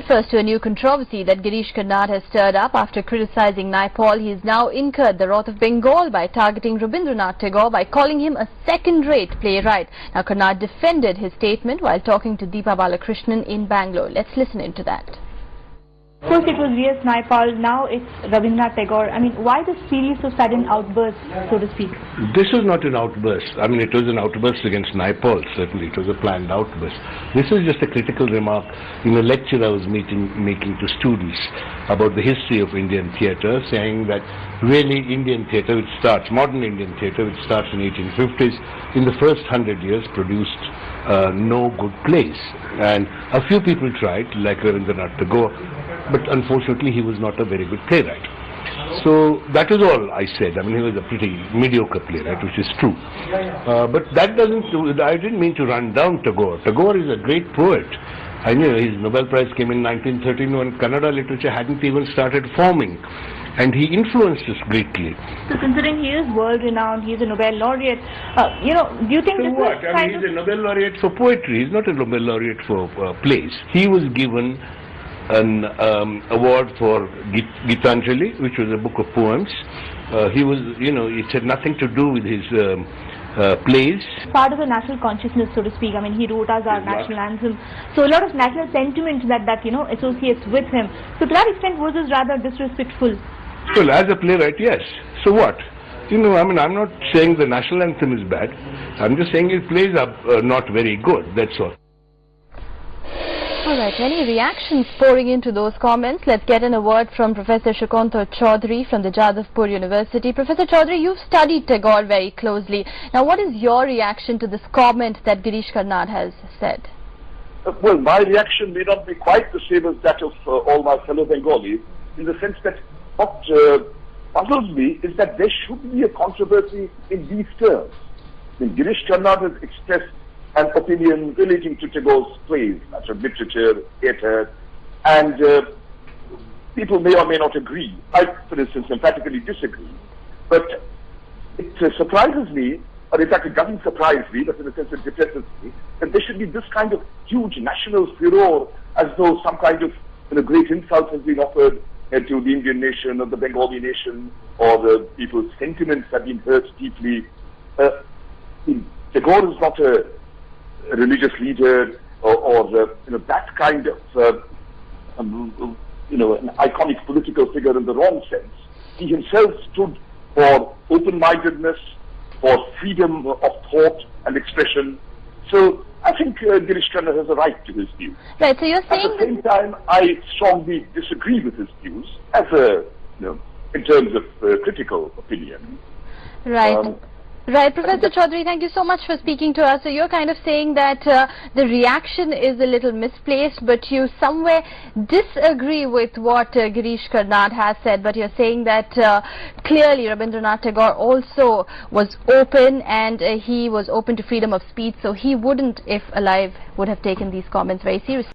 first to a new controversy that Girish Karnad has stirred up after criticizing Naipaul. He has now incurred the wrath of Bengal by targeting Rabindranath Tagore by calling him a second-rate playwright. Now, Karnad defended his statement while talking to Deepa Balakrishnan in Bangalore. Let's listen into that. First it was V.S. Naipaul, now it's Rabindranath Tagore. I mean, why this series of sudden outbursts, so to speak? This was not an outburst. I mean, it was an outburst against Naipaul, certainly. It was a planned outburst. This was just a critical remark in a lecture I was making to students about the history of Indian theatre, saying that really Indian theatre, which starts, modern Indian theatre, which starts in 1850s, in the first 100 years produced no good plays. And a few people tried, like Rabindranath Tagore, but unfortunately he was not a very good playwright. So that is all I said. I mean, he was a pretty mediocre playwright, which is true. But that doesn't, I didn't mean to run down Tagore. Tagore is a great poet. I knew his Nobel Prize came in 1913 when Kannada literature hadn't even started forming. And he influenced us greatly. So considering he is world-renowned, he is a Nobel laureate, do you think so this what? I mean, he's a Nobel laureate for poetry. He's not a Nobel laureate for plays. He was given an award for Gitanjali, which was a book of poems. He was, it had nothing to do with his plays. Part of the national consciousness, so to speak. I mean, he wrote us our national anthem. So a lot of national sentiment that associates with him. So to that extent, was this rather disrespectful? Well, as a playwright, yes. So what? I mean, I'm not saying the national anthem is bad. I'm just saying his plays are not very good, that's all. Alright, many reactions pouring into those comments. Let's get in a word from Professor Shukonto Chaudhary from the Jadavpur University. Professor Chaudhary, you've studied Tagore very closely. Now, what is your reaction to this comment that Girish Karnad has said? Well, my reaction may not be quite the same as that of all my fellow Bengalis, in the sense that what puzzles me is that there should be a controversy in these terms. I mean, Girish Karnad has expressed an opinion relating to Tagore's plays, matter of literature, theatre, and people may or may not agree. I, for instance, emphatically disagree. But it surprises me, or in fact it doesn't surprise me, but in a sense it depresses me, that there should be this kind of huge national furor as though some kind of great insult has been offered to the Indian nation or the Bengali nation, or the people's sentiments have been hurt deeply. Tagore is not a religious leader or that kind of an iconic political figure in the wrong sense. He himself stood for open-mindedness, for freedom of thought and expression. So I think Girish Karnad has a right to his views. Right. So you're saying at the same time, I strongly disagree with his views as a in terms of critical opinion. Right. Right, Professor Chaudhary, thank you so much for speaking to us. So you're kind of saying that the reaction is a little misplaced, but you somewhere disagree with what Girish Karnad has said, but you're saying that clearly Rabindranath Tagore also was open, and he was open to freedom of speech, so he wouldn't, if alive, would have taken these comments very seriously.